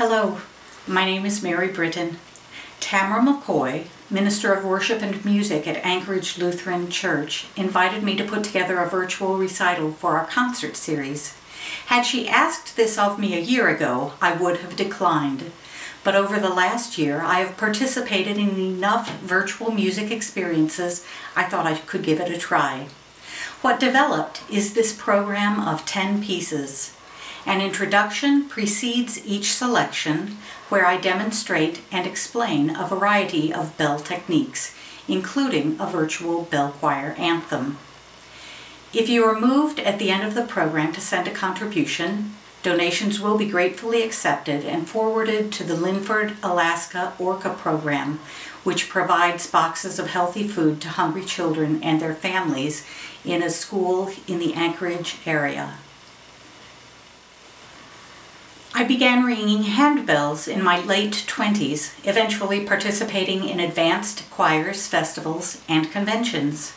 Hello, my name is Mary Britton. Tamara McCoy, Minister of Worship and Music at Anchorage Lutheran Church, invited me to put together a virtual recital for our concert series. Had she asked this of me a year ago, I would have declined. But over the last year, I have participated in enough virtual music experiences, I thought I could give it a try. What developed is this program of 10 pieces. An introduction precedes each selection, where I demonstrate and explain a variety of bell techniques, including a virtual bell choir anthem. If you are moved at the end of the program to send a contribution, donations will be gratefully accepted and forwarded to the Linford, Alaska Orca program, which provides boxes of healthy food to hungry children and their families in a school in the Anchorage area. I began ringing handbells in my late 20s, eventually participating in advanced choirs, festivals, and conventions.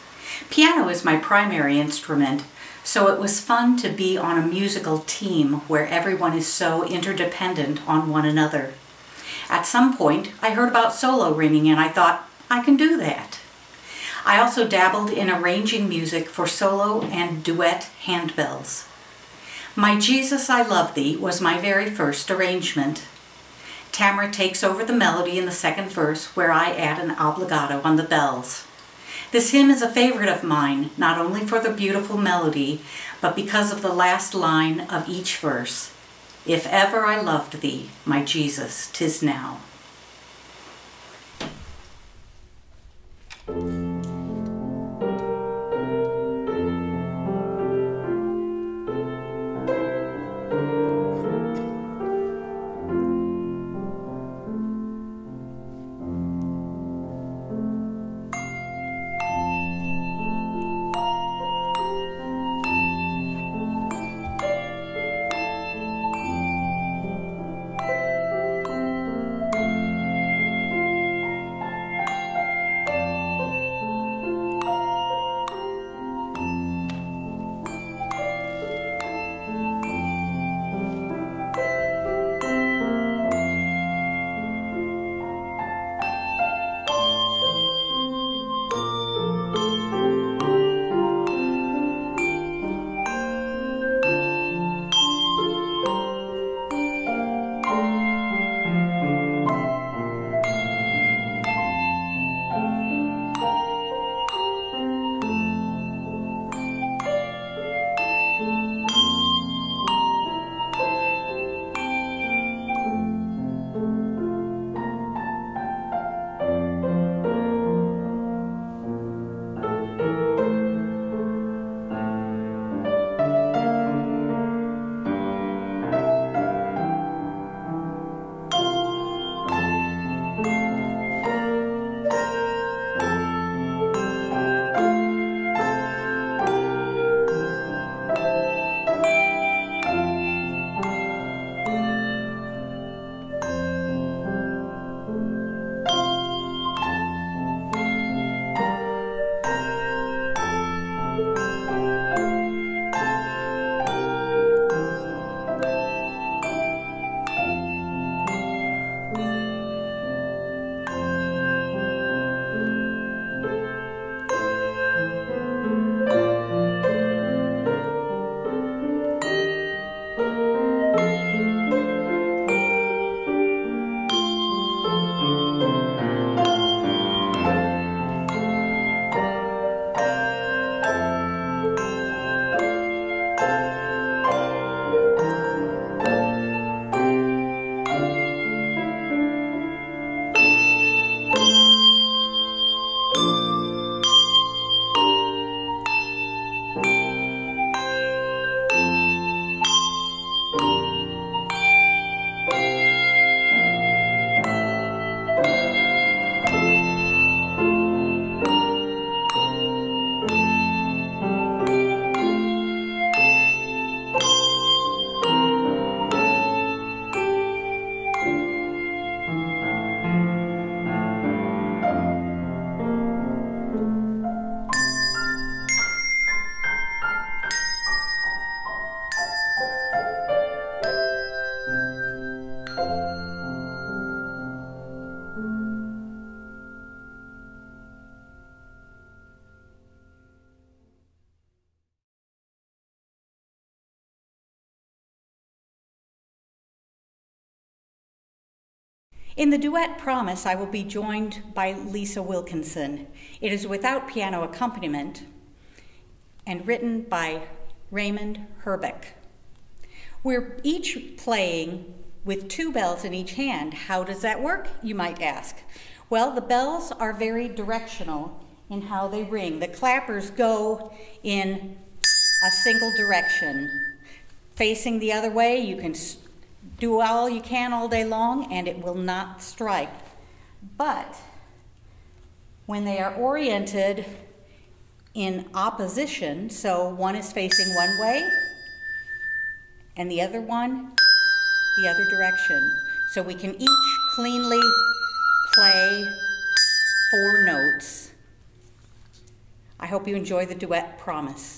Piano is my primary instrument, so it was fun to be on a musical team where everyone is so interdependent on one another. At some point, I heard about solo ringing and I thought, I can do that. I also dabbled in arranging music for solo and duet handbells. My Jesus, I Love Thee was my very first arrangement. Tamara takes over the melody in the second verse, where I add an obligato on the bells. This hymn is a favorite of mine, not only for the beautiful melody, but because of the last line of each verse. If ever I loved thee, my Jesus, 'tis now. In the Duet Promise, I will be joined by Lisa Wilkinson. It is without piano accompaniment and written by Raymond Herbeck. We're each playing with 2 bells in each hand. How does that work, you might ask? Well, the bells are very directional in how they ring. The clappers go in a single direction. Facing the other way, you can do all you can all day long and it will not strike. But when they are oriented in opposition, so one is facing one way and the other one the other direction, so we can each cleanly play 4 notes. I hope you enjoy the Duet Promise.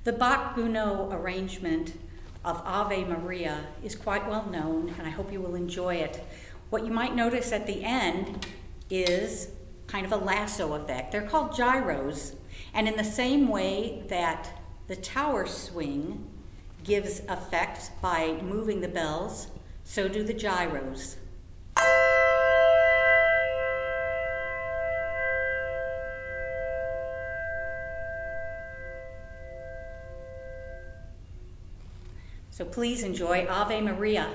The Bach-Gounod arrangement of Ave Maria is quite well known, and I hope you will enjoy it. What you might notice at the end is kind of a lasso effect. They're called gyros, and in the same way that the tower swing gives effect by moving the bells, so do the gyros. So please enjoy Ave Maria.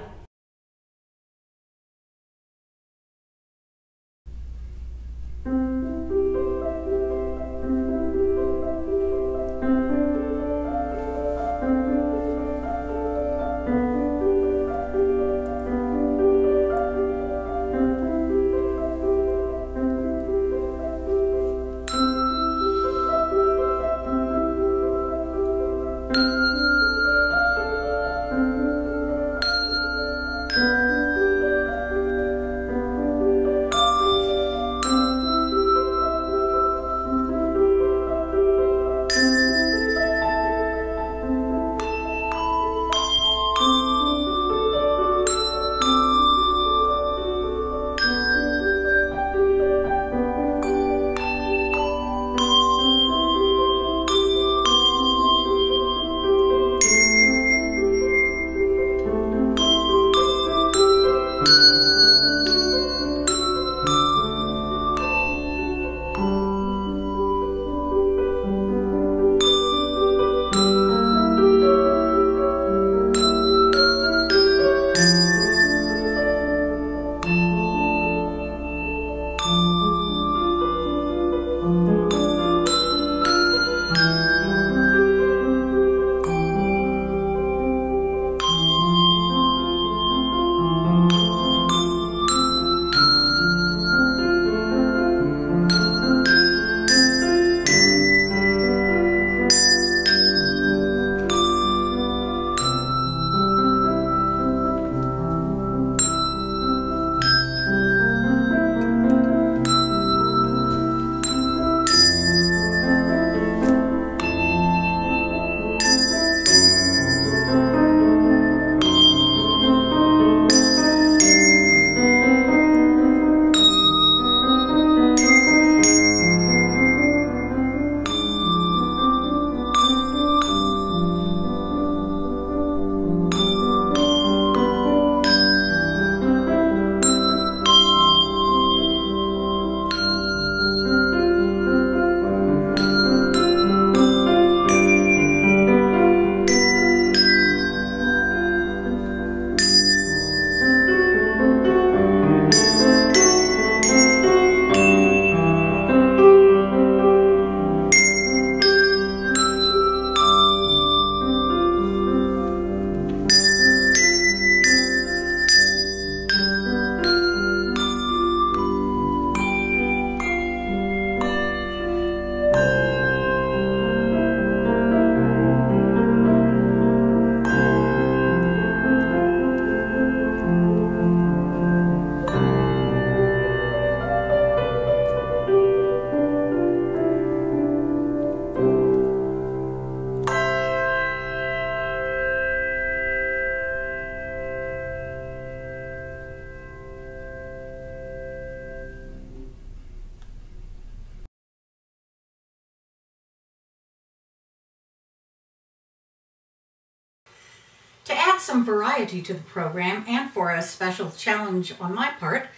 add some variety to the program and for a special challenge on my part,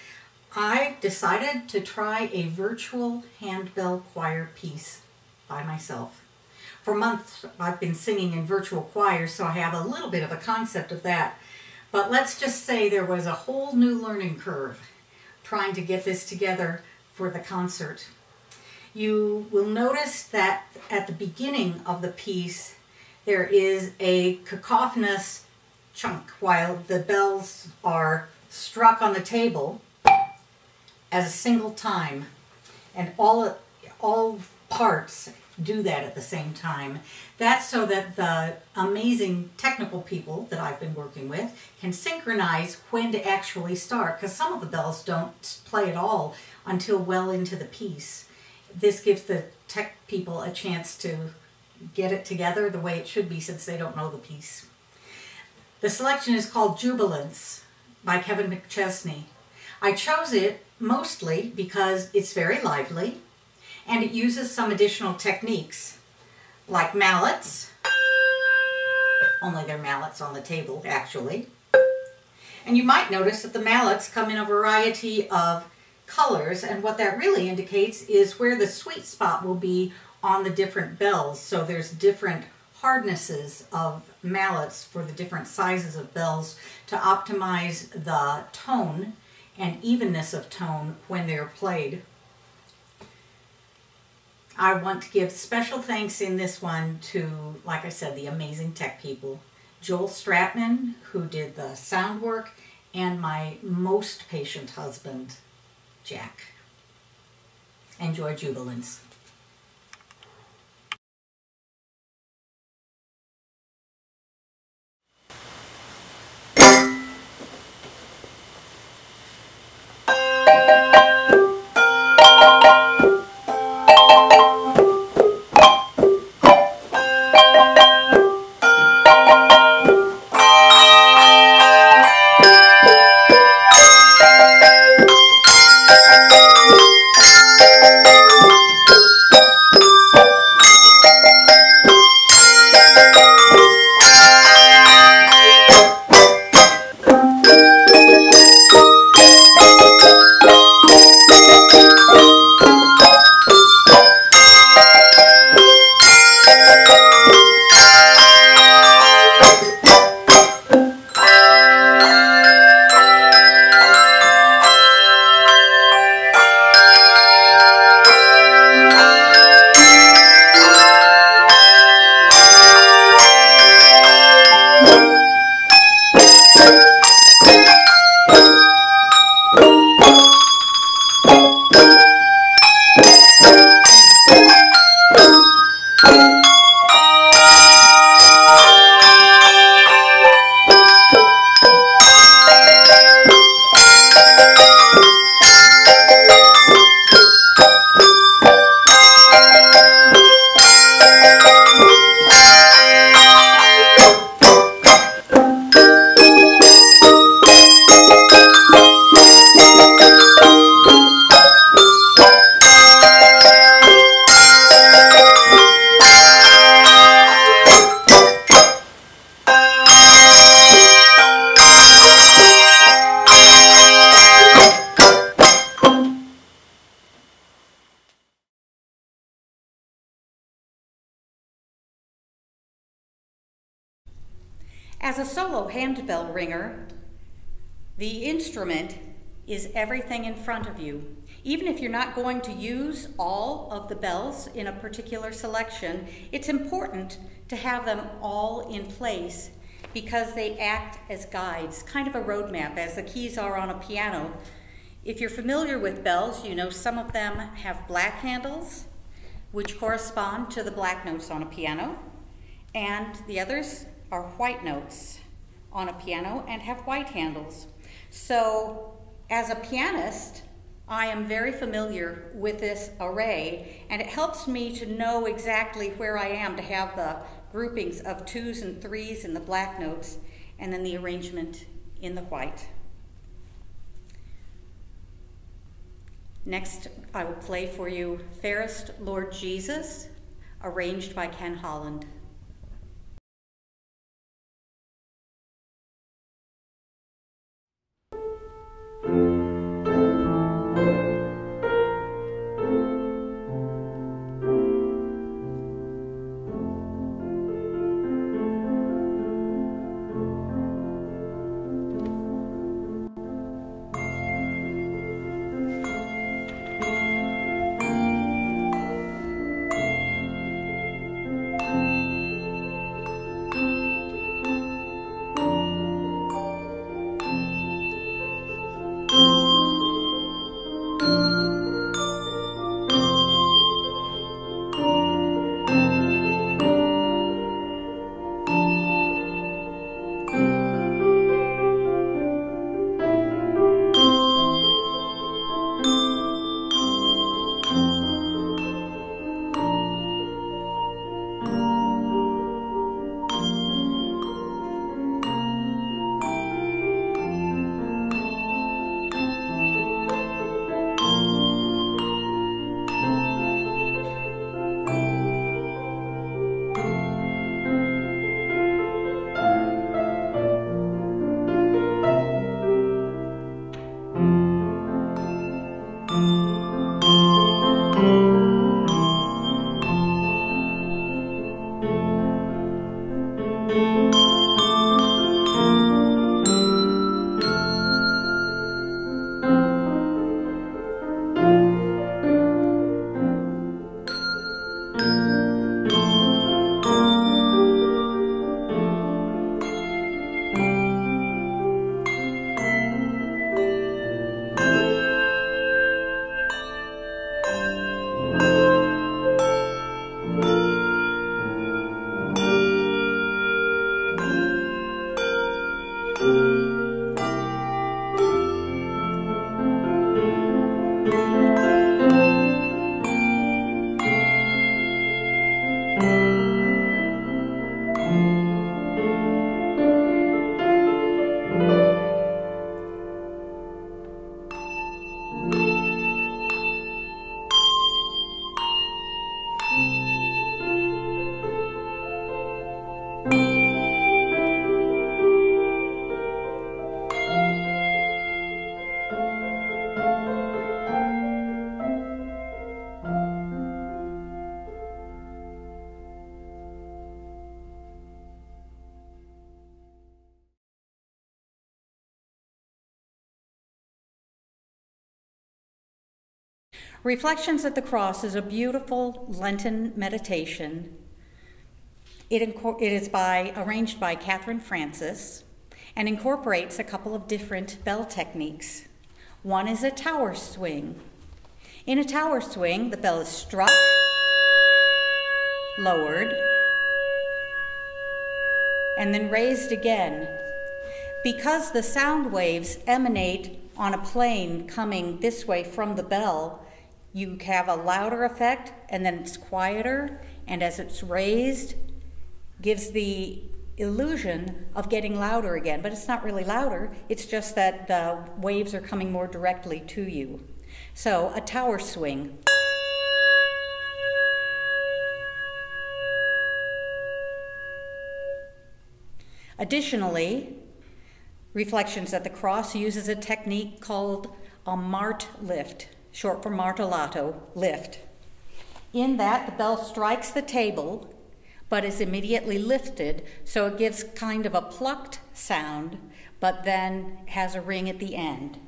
I decided to try a virtual handbell choir piece by myself. For months I've been singing in virtual choirs, so I have a little bit of a concept of that. But let's just say there was a whole new learning curve trying to get this together for the concert. You will notice that at the beginning of the piece there is a cacophonous chunk while the bells are struck on the table as a single time, and all parts do that at the same time. That's so that the amazing technical people that I've been working with can synchronize when to actually start, because some of the bells don't play at all until well into the piece. This gives the tech people a chance to get it together the way it should be, since they don't know the piece. The selection is called Jubilance by Kevin Mcchesney. I chose it mostly because it's very lively and it uses some additional techniques like mallets, only they're mallets on the table actually. And you might notice that the mallets come in a variety of colors, and what that really indicates is where the sweet spot will be on the different bells. So there's different hardnesses of mallets for the different sizes of bells to optimize the tone and evenness of tone when they're played. I want to give special thanks in this one to, like I said, the amazing tech people. Joel Stratman, who did the sound work, and my most patient husband, Jack. Enjoy Jubilance. As a solo handbell ringer, the instrument is everything in front of you. Even if you're not going to use all of the bells in a particular selection, it's important to have them all in place because they act as guides, kind of a roadmap, as the keys are on a piano. If you're familiar with bells, you know some of them have black handles, which correspond to the black notes on a piano, and the others are white notes on a piano and have white handles. So as a pianist, I am very familiar with this array, and it helps me to know exactly where I am to have the groupings of 2s and 3s in the black notes, and then the arrangement in the white. Next, I will play for you Fairest Lord Jesus, arranged by Ken Holland. Reflections at the Cross is a beautiful Lenten meditation. It is arranged by Catherine Francis and incorporates a couple of different bell techniques. One is a tower swing. In a tower swing, the bell is struck, lowered, and then raised again. Because the sound waves emanate on a plane coming this way from the bell, you have a louder effect, and then it's quieter, and as it's raised, gives the illusion of getting louder again. But it's not really louder, it's just that the waves are coming more directly to you. So, a tower swing. Additionally, Reflections at the Cross uses a technique called a mart lift, short for martellato lift. In that, the bell strikes the table, but is immediately lifted, so it gives kind of a plucked sound, but then has a ring at the end.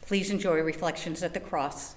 Please enjoy Reflections at the Cross.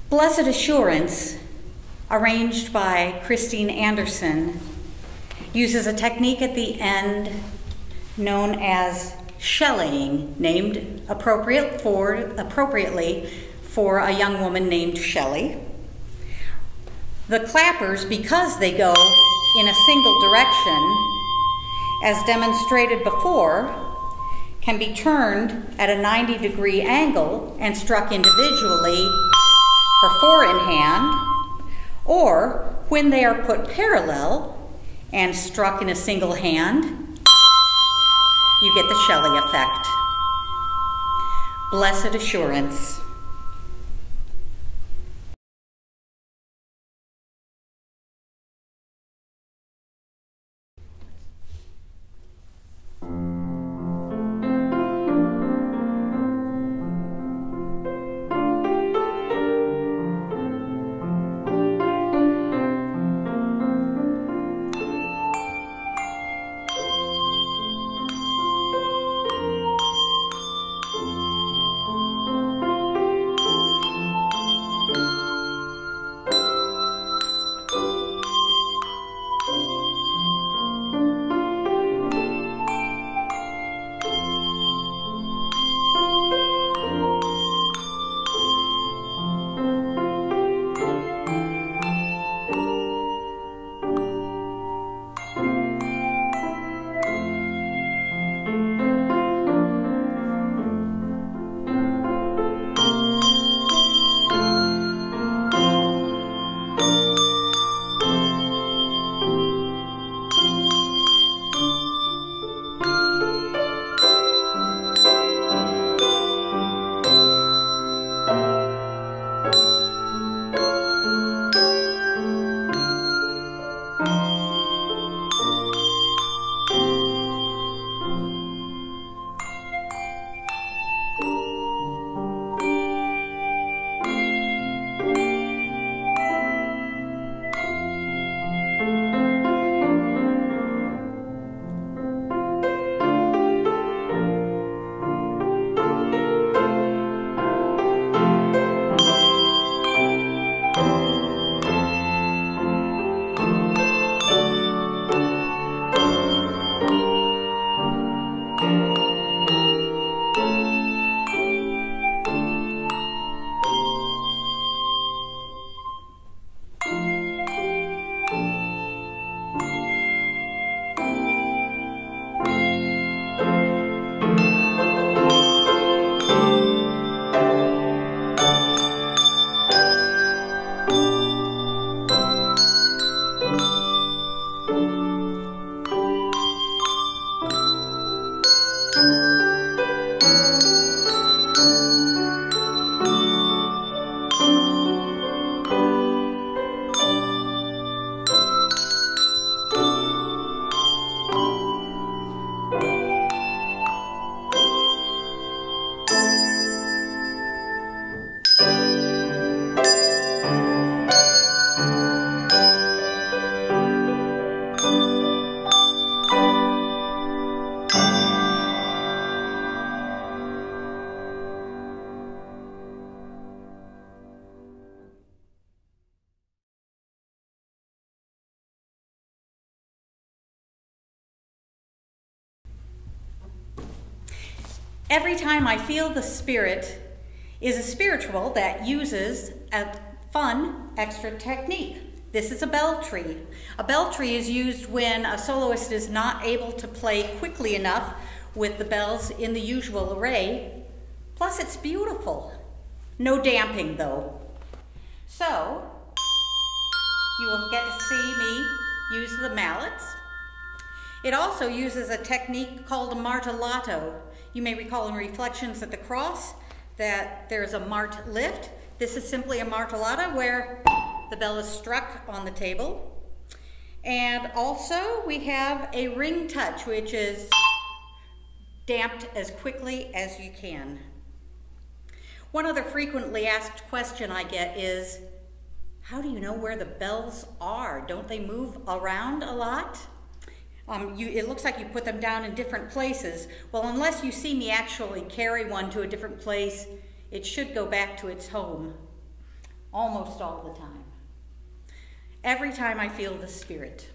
Blessed Assurance, arranged by Christine Anderson, uses a technique at the end known as shellying, named appropriately for a young woman named Shelley. The clappers, because they go in a single direction, as demonstrated before, can be turned at a 90-degree angle and struck individually for 4 in hand, or when they are put parallel and struck in a single hand, you get the Shelley effect. Blessed Assurance. Every Time I Feel the Spirit is a spiritual that uses a fun extra technique. This is a bell tree. A bell tree is used when a soloist is not able to play quickly enough with the bells in the usual array. Plus, it's beautiful. No damping, though. So, you will get to see me use the mallets. It also uses a technique called a martellato. You may recall in Reflections at the Cross that there's a mart lift. This is simply a martellata where the bell is struck on the table. And also we have a ring touch, which is damped as quickly as you can. One other frequently asked question I get is, how do you know where the bells are? Don't they move around a lot? It looks like you put them down in different places. Well, unless you see me actually carry one to a different place, it should go back to its home almost all the time. Every time I feel the Spirit.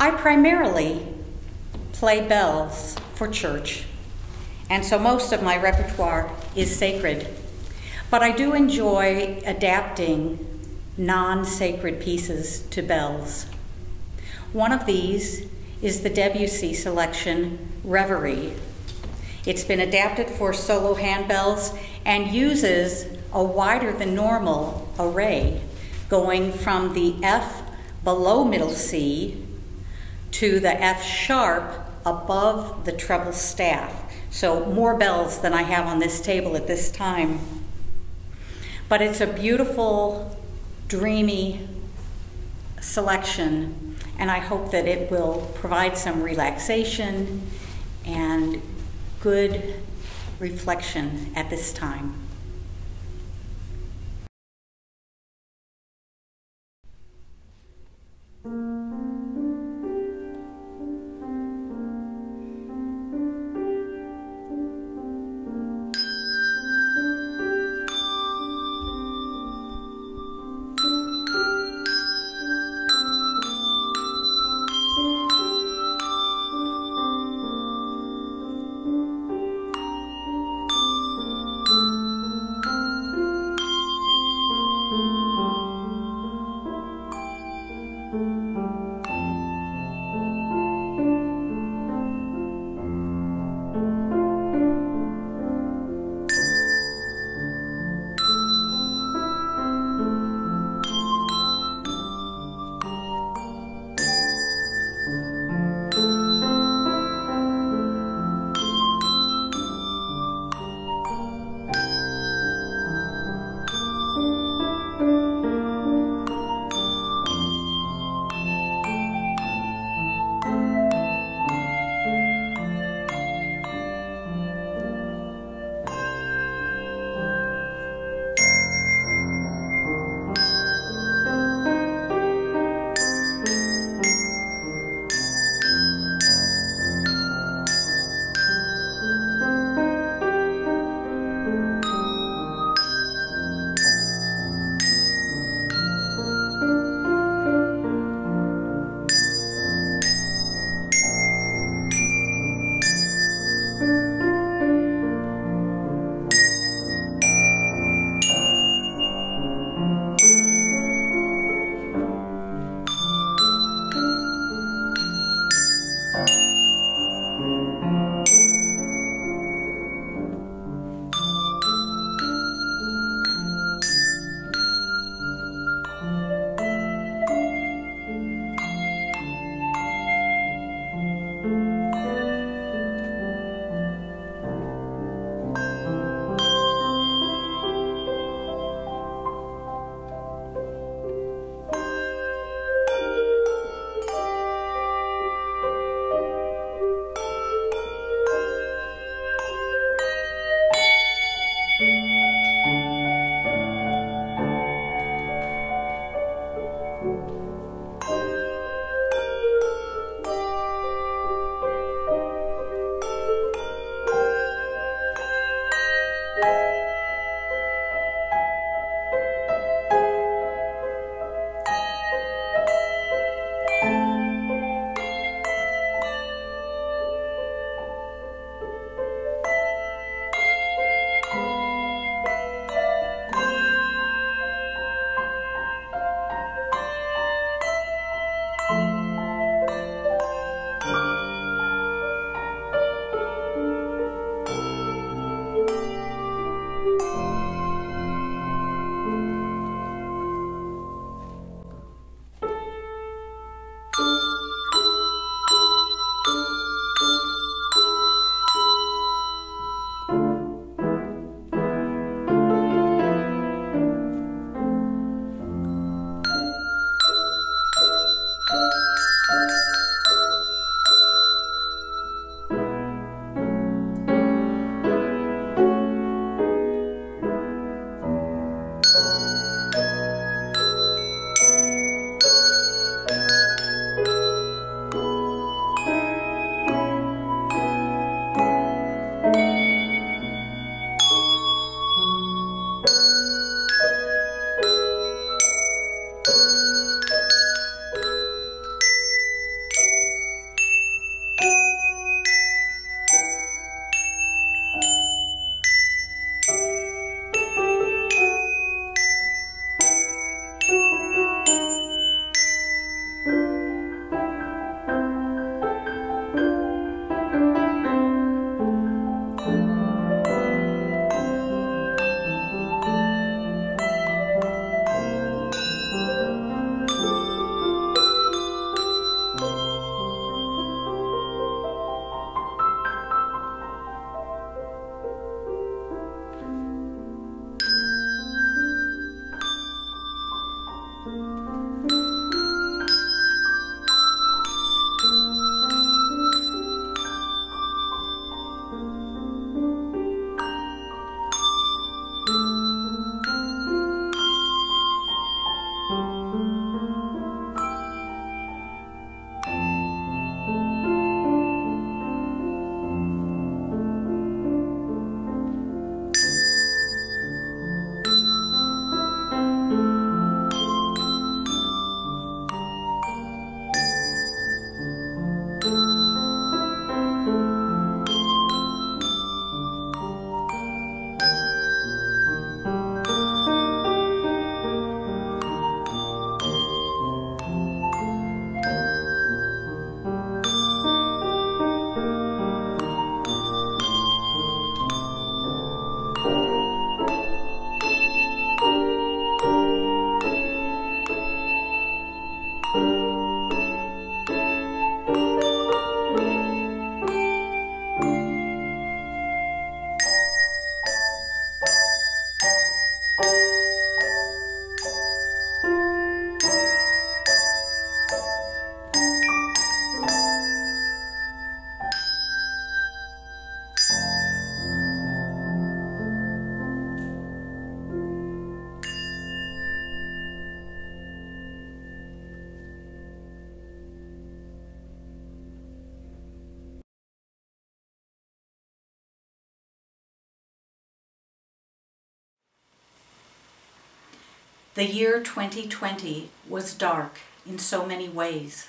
I primarily play bells for church, and so most of my repertoire is sacred. But I do enjoy adapting non-sacred pieces to bells. One of these is the Debussy selection, Reverie. It's been adapted for solo handbells and uses a wider than normal array, going from the F below middle C to the F sharp above the treble staff. So more bells than I have on this table at this time. But it's a beautiful, dreamy selection, and I hope that it will provide some relaxation and good reflection at this time. The year 2020 was dark in so many ways.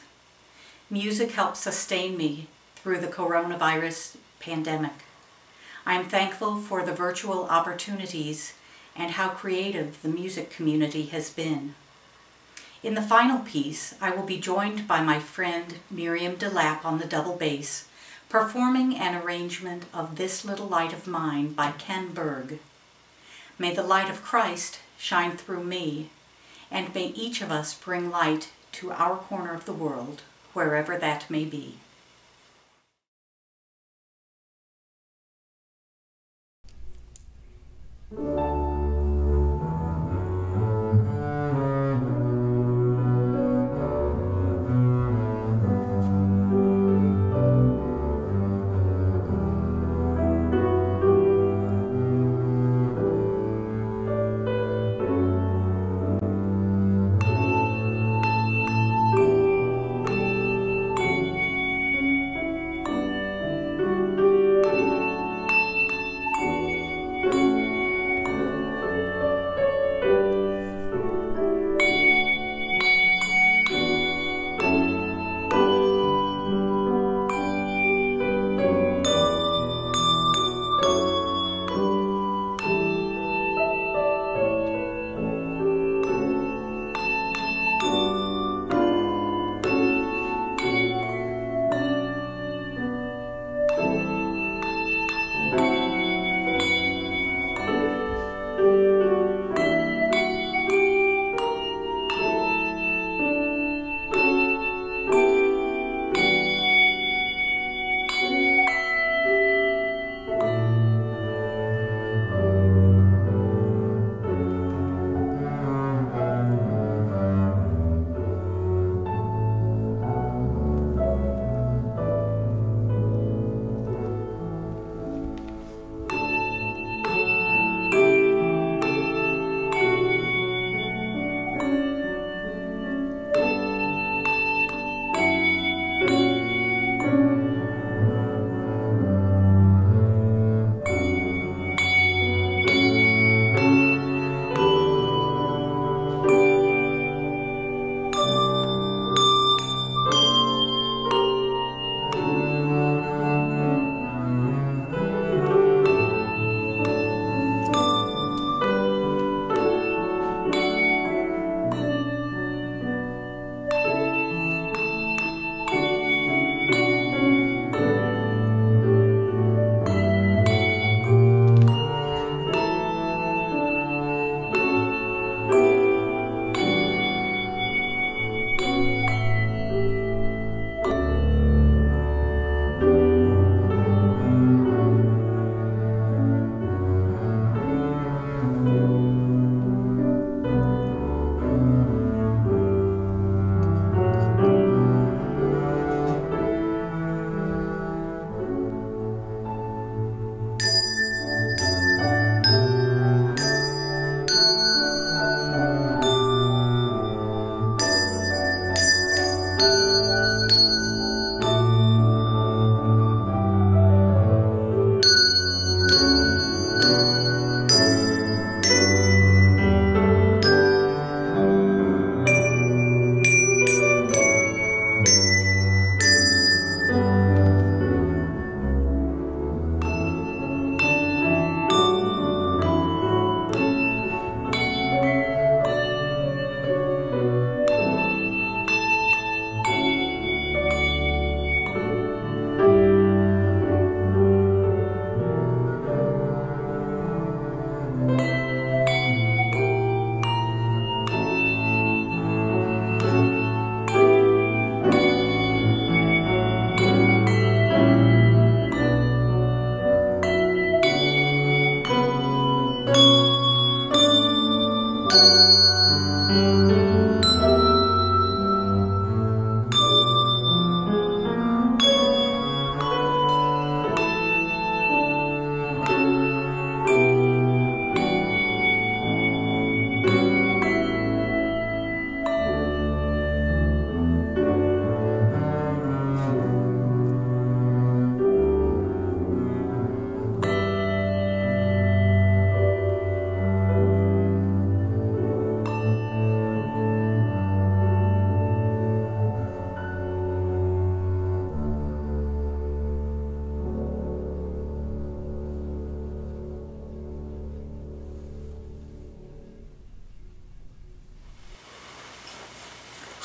Music helped sustain me through the coronavirus pandemic. I am thankful for the virtual opportunities and how creative the music community has been. In the final piece, I will be joined by my friend Miriam DeLapp on the double bass, performing an arrangement of This Little Light of Mine by Ken Berg. May the light of Christ shine through me, and may each of us bring light to our corner of the world, wherever that may be.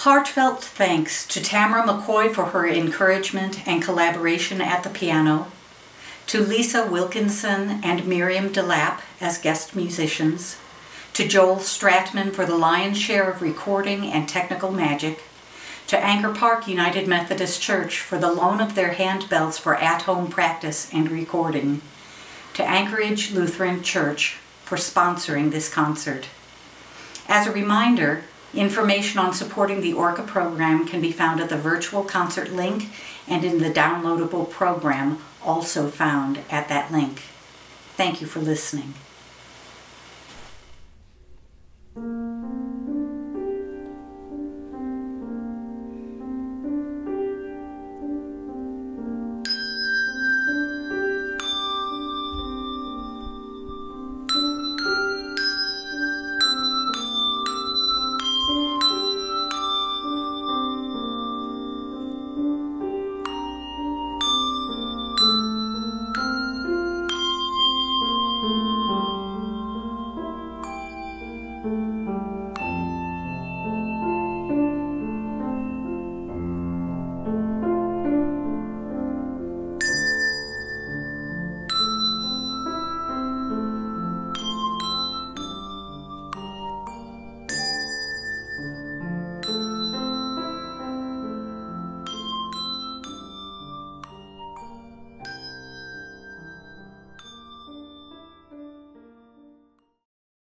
Heartfelt thanks to Tamara McCoy for her encouragement and collaboration at the piano, to Lisa Wilkinson and Miriam DeLapp as guest musicians, to Joel Stratman for the lion's share of recording and technical magic, to Anchor Park United Methodist Church for the loan of their handbells for at-home practice and recording, to Anchorage Lutheran Church for sponsoring this concert. As a reminder, information on supporting the Orca program can be found at the virtual concert link and in the downloadable program also found at that link. Thank you for listening. Thank you.